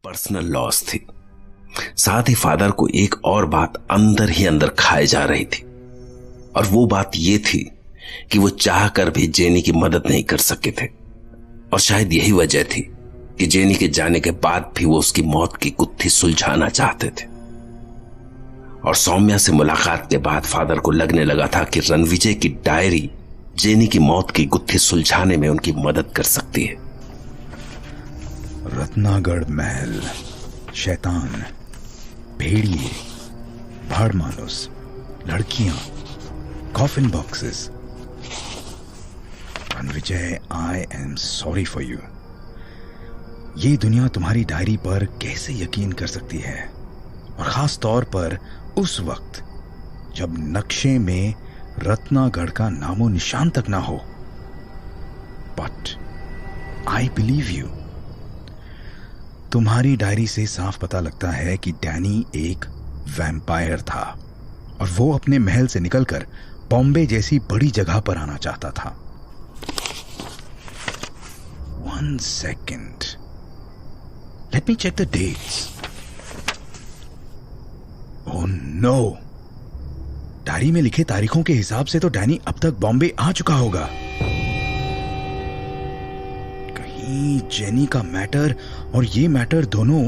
Personal loss थी। साथ ही father को एक और बात अंदर ही अंदर खाए जा रही थी, और वो बात ये थी कि वो चाह कर भी जेनी की मदद नहीं कर सके थे। और शायद यही वजह थी कि जेनी के जाने के बाद भी वो उसकी मौत की गुत्थी सुलझाना चाहते थे। और सौम्या से मुलाकात के बाद फादर को लगने लगा था कि रणविजय की डायरी जेनी की मौत की गुत्थी सुलझाने में उनकी मदद कर सकती है। रत्नागढ़ महल, शैतान, भेड़िए, भाड़ मानुस, लड़कियां, coffin boxes. Ranvijay, I am sorry for you. ये दुनिया तुम्हारी डायरी पर कैसे यकीन कर सकती है, और खास तौर पर उस वक्त जब नक्शे में रत्नागढ़ का नामो निशान तक ना हो। But I believe you. तुम्हारी डायरी से साफ पता लगता है कि डैनी एक वैम्पायर था, और वो अपने महल से निकलकर बॉम्बे जैसी बड़ी जगह पर आना चाहता था। 1 second. Let me check the dates. Oh no! Diary में लिखे तारीखों के हिसाब से तो डैनी अब तक बॉम्बे आ चुका होगा। कहीं जेनी का मैटर और ये मैटर दोनों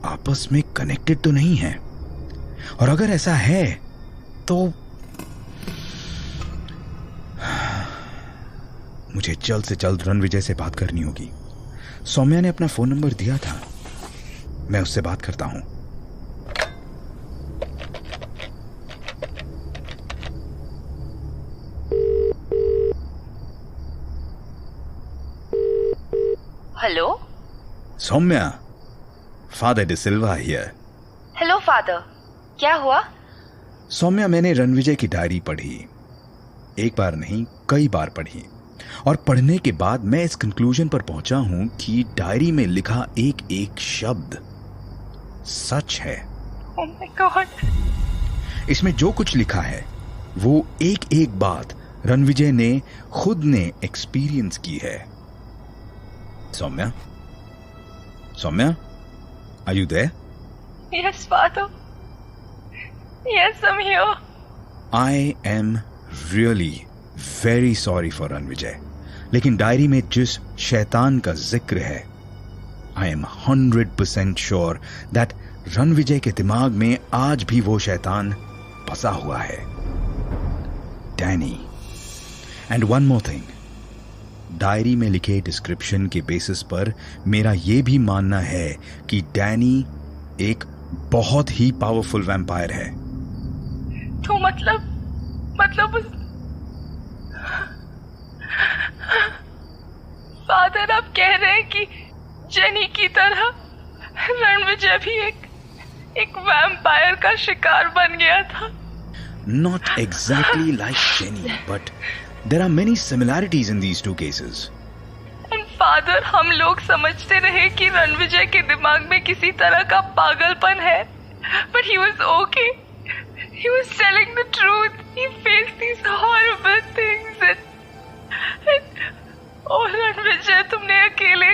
आपस में कनेक्टेड तो नहीं है, और अगर ऐसा है तो मुझे जल्द से जल्द रणविजय से बात करनी होगी। सौम्या ने अपना फोन नंबर दिया था, मैं उससे बात करता हूं। Hello Saumya, father De Silva here. Hello father, क्या हुआ? सौम्या, मैंने रणविजय की डायरी पढ़ी, एक बार नहीं कई बार पढ़ी, और पढ़ने के बाद मैं इस कंक्लूजन पर पहुंचा हूं कि डायरी में लिखा एक एक शब्द सच है। Oh my God! इसमें जो कुछ लिखा है वो एक एक बात रणविजय ने खुद ने एक्सपीरियंस की है। Saumya, Saumya, are you there? Yes father, yes I am here. I am really very sorry for Ranvijay, लेकिन डायरी में जिस शैतान का जिक्र है, I am 100% sure that Ranvijay के दिमाग में आज भी वो शैतान बसा हुआ है, Danny. And one more thing, diary में लिखे डिस्क्रिप्शन के बेसिस पर मेरा यह भी मानना है कि डैनी एक बहुत ही पावरफुल वैम्पायर है। तो मतलब फादर, आप कह रहे हैं कि जेनी की तरह रणविजय भी एक वैम्पायर का शिकार बन गया था? Not exactly like Jenny, but there are many similarities in these two cases. And father, हम लोग समझते रहे कि रणविजय के दिमाग में किसी तरह का पागलपन है, but he was okay. He was telling the truth. He faced these horrible things and oh Ranvijay, तुमने अकेले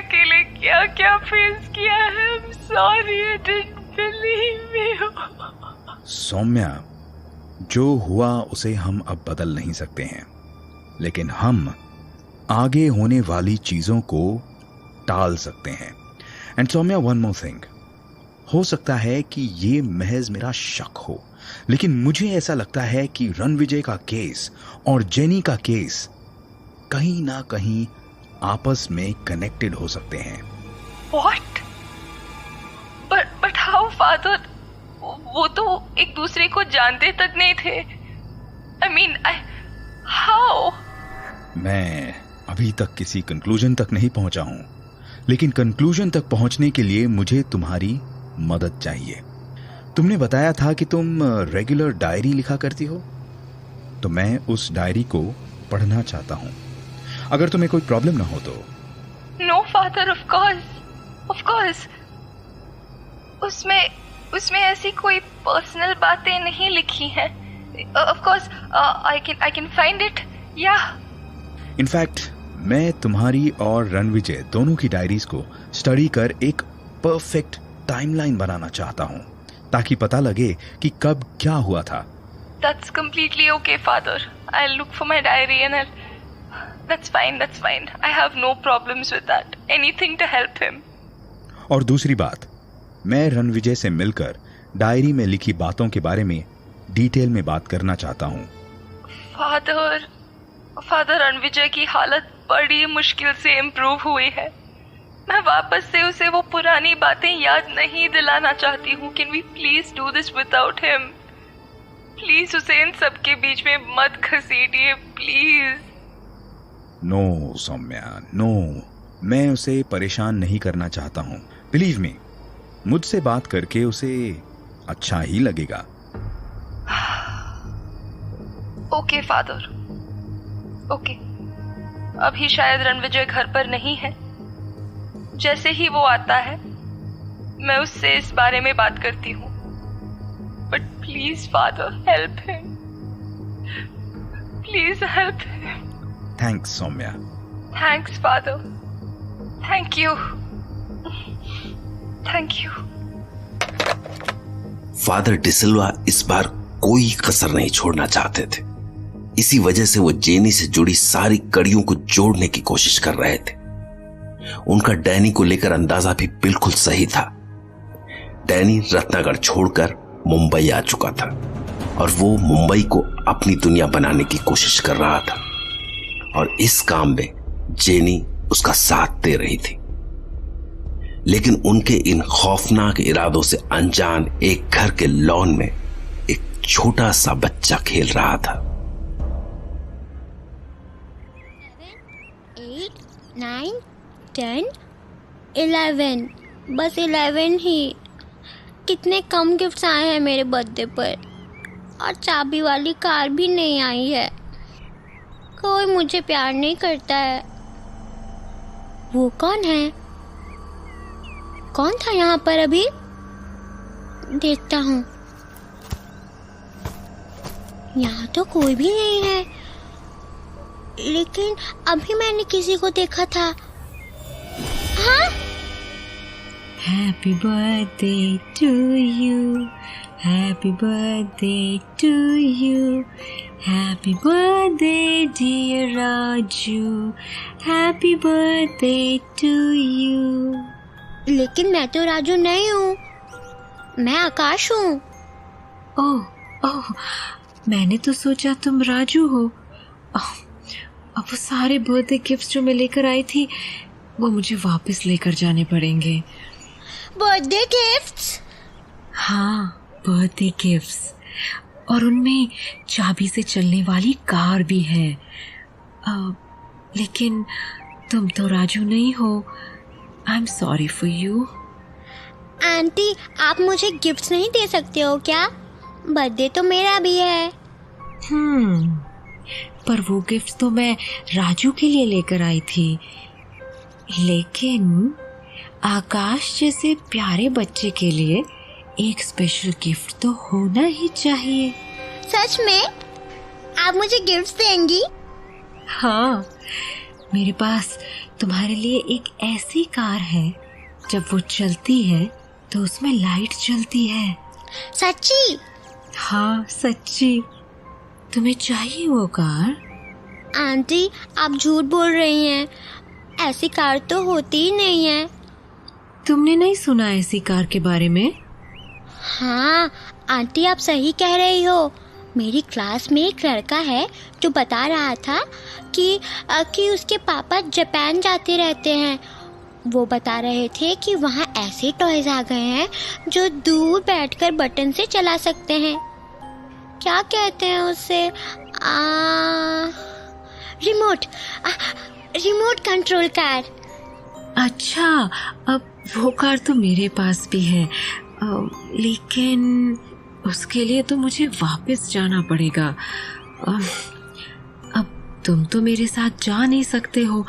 क्या क्या फेस किया है। I'm sorry, I didn't believe you. Saumya, जो हुआ उसे हम अब बदल नहीं सकते हैं, लेकिन हम आगे होने वाली चीजों को टाल सकते हैं। And Saumya, one more thing, हो सकता है कि ये महज मेरा शक हो, लेकिन मुझे ऐसा लगता है कि रणविजय का केस और जेनी का केस कहीं ना कहीं आपस में कनेक्टेड हो सकते हैं। What? But how, father? वो तो एक दूसरे को जानते तक नहीं थे। I mean, how? मैं अभी तक किसी कंक्लूजन तक नहीं पहुंचा हूं, लेकिन कंक्लूजन तक पहुंचने के लिए मुझे तुम्हारी मदद चाहिए। तुमने बताया था कि तुम रेगुलर डायरी लिखा करती हो, तो मैं उस डायरी को पढ़ना चाहता हूं, अगर तुम्हें कोई प्रॉब्लम ना हो तो। No, father, of course. उसमें ऐसी कोई पर्सनल बातें नहीं लिखी हैं। Of course, I can find it. Yeah. In fact मैं तुम्हारी और रणविजय दोनों की डायरीज को स्टडी कर एक परफेक्ट टाइमलाइन बनाना चाहता हूँ ताकि पता लगे कि कब क्या हुआ था। That's completely okay, Father. I'll look for my diary and I'll... That's fine. I have no problems with that. Anything to help him. और दूसरी बात, मैं रणविजय से मिलकर डायरी में लिखी बातों के बारे में डिटेल में बात करना चाहता हूँ। फादर, रणविजय की हालत बड़ी मुश्किल से इम्प्रूव हुई है। मैं वापस से उसे वो पुरानी बातें याद नहीं दिलाना चाहती हूँ। Can we please do this without him? Please उसे इन सब के बीच में मत घसीटिए, प्लीज। नो सौम्या, नो, मैं उसे परेशान नहीं करना चाहता हूँ। बिलीव मी, मुझसे बात करके उसे अच्छा ही लगेगा। Okay father, okay. अभी शायद रणविजय घर पर नहीं है। जैसे ही वो आता है मैं उससे इस बारे में बात करती हूँ। But please father, help him, please help him. Thanks Saumya. Thanks father, thank you. Father D'Silva इस बार कोई कसर नहीं छोड़ना चाहते थे। इसी वजह से वो जेनी से जुड़ी सारी कड़ियों को जोड़ने की कोशिश कर रहे थे। उनका डैनी को लेकर अंदाजा भी बिल्कुल सही था। डैनी रत्नागढ़ छोड़कर मुंबई आ चुका था और वो मुंबई को अपनी दुनिया बनाने की कोशिश कर रहा था और इस काम में जेनी उसका साथ दे रही थी। लेकिन उनके इन खौफनाक इरादों से अनजान एक घर के लॉन में एक छोटा सा बच्चा खेल रहा था। 8, 9, 10, 11, बस 11 ही। कितने कम गिफ्ट्स आए हैं मेरे बर्थडे पर और चाबी वाली कार भी नहीं आई है। कोई मुझे प्यार नहीं करता है। वो कौन है? कौन था यहाँ पर? अभी देखता हूँ। यहाँ तो कोई भी नहीं है, लेकिन अभी मैंने किसी को देखा था। हाँ? Happy birthday to you, happy birthday to you, happy birthday dear Raju, happy birthday to you। लेकिन मैं तो राजू नहीं हूँ, मैं आकाश हूँ। ओह, मैंने तो सोचा तुम राजू हो। अब वो सारे बर्थडे गिफ्ट्स जो मैं लेकर आई थी वो मुझे वापस लेकर जाने पड़ेंगे। Birthday gifts? हाँ, बर्थडे गिफ्ट्स, और उनमें चाबी से चलने वाली कार भी है। लेकिन तुम तो राजू नहीं हो। I am sorry for you. Aunty, आप मुझे गिफ्ट्स नहीं दे सकते हो क्या? बर्थडे तो मेरा भी है। पर वो गिफ्ट्स तो मैं राजू के लिए लेकर आई थी। लेकिन आकाश जैसे प्यारे बच्चे के लिए एक स्पेशल गिफ्ट तो होना ही चाहिए। सच में? आप मुझे गिफ्ट्स देंगी? हाँ, मेरे पास तुम्हारे लिए एक ऐसी कार है, जब वो चलती है तो उसमें लाइट जलती है। सच्ची? हाँ, सच्ची। तुम्हें चाहिए वो कार? आंटी, आप झूठ बोल रही हैं। ऐसी कार तो होती ही नहीं है। तुमने नहीं सुना ऐसी कार के बारे में? हाँ आंटी, आप सही कह रही हो। मेरी क्लास में एक लड़का है जो बता रहा था कि उसके पापा जापान जाते रहते हैं। वो बता रहे थे कि वहाँ ऐसे टॉयज आ गए हैं जो दूर बैठकर बटन से चला सकते हैं। क्या कहते हैं उसे? Remote control car. अच्छा, अब वो कार तो मेरे पास भी है, लेकिन उसके लिए तो मुझे वापस जाना पड़ेगा। अब तुम तो मेरे साथ जा नहीं सकते हो,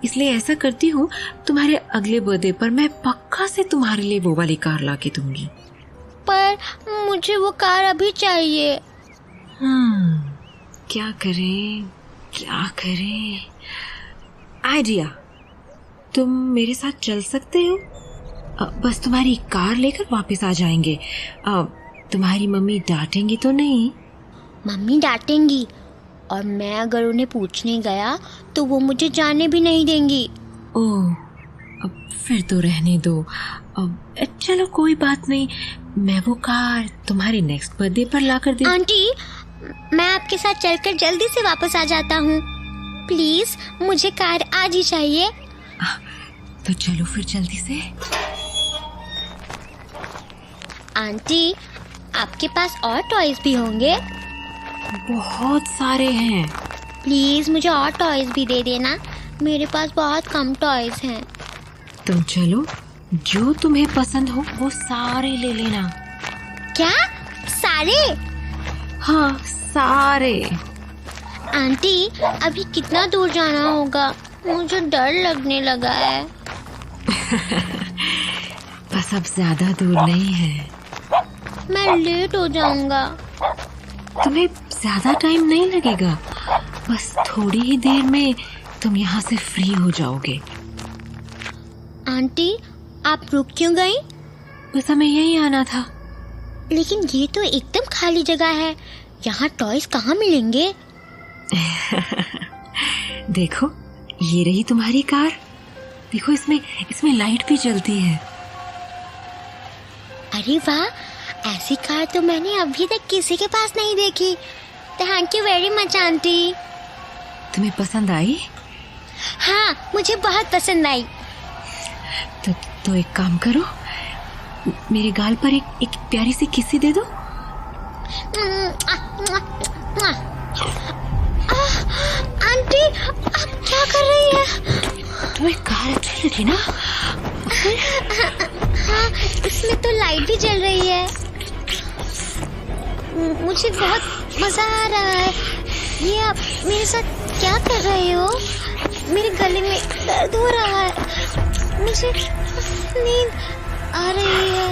इसलिए ऐसा करती हूँ, तुम्हारे अगले बर्थडे पर मैं पक्का से तुम्हारे लिए वो वाली कार ला के दूंगी। पर मुझे वो कार अभी चाहिए। क्या करें? आइडिया, तुम मेरे साथ चल सकते हो? बस तुम्हारी कार लेकर वापस आ जाएंगे। तुम्हारी मम्मी डांटेंगी तो नहीं? मम्मी डांटेंगी, और मैं अगर उन्हें पूछने गया तो वो मुझे जाने भी नहीं देंगी। ओह, अब फिर तो रहने दो। चलो कोई बात नहीं, मैं वो कार तुम्हारे नेक्स्ट बर्थडे पर लाकर दे। आंटी, मैं आपके साथ चलकर जल्दी से वापस आ जाता हूँ। प्लीज, मुझे कार आज ही चाहिए। तो चलो फिर जल्दी से। आंटी, आपके पास और टॉयज भी होंगे? बहुत सारे हैं। प्लीज मुझे और टॉयज भी दे देना, मेरे पास बहुत कम टॉयज हैं। तुम चलो, जो तुम्हें पसंद हो वो सारे ले लेना। क्या? सारे? हाँ, सारे। आंटी, अभी कितना दूर जाना होगा? मुझे डर लगने लगा है। बस अब ज्यादा दूर नहीं है। मैं लेट हो जाऊंगा। तुम्हें ज्यादा टाइम नहीं लगेगा, बस थोड़ी ही देर में तुम यहाँ से फ्री हो जाओगे। आंटी, आप रुक क्यों गई? बस हमें यही आना था। लेकिन ये तो एकदम खाली जगह है, यहाँ टॉयज कहाँ मिलेंगे? देखो, ये रही तुम्हारी कार। देखो, इसमें लाइट भी जलती है। अरे वाह, ऐसी कार तो मैंने अभी तक किसी के पास नहीं देखी। Thank you very much aunty. तुम्हें पसंद आई? हाँ, मुझे बहुत पसंद आई। तो एक काम करो, मेरे गाल पर एक प्यारी सी किस्सी दे दो। आंटी, आप क्या कर रही है? तुम्हें कार अच्छी लगी ना? हाँ, इसमें तो लाइट भी जल रही है। मुझे बहुत मजा आ रहा है। ये आप मेरे साथ क्या कर रहे हो? मेरे गले में दर्द हो रहा है, मुझे नींद आ रही है।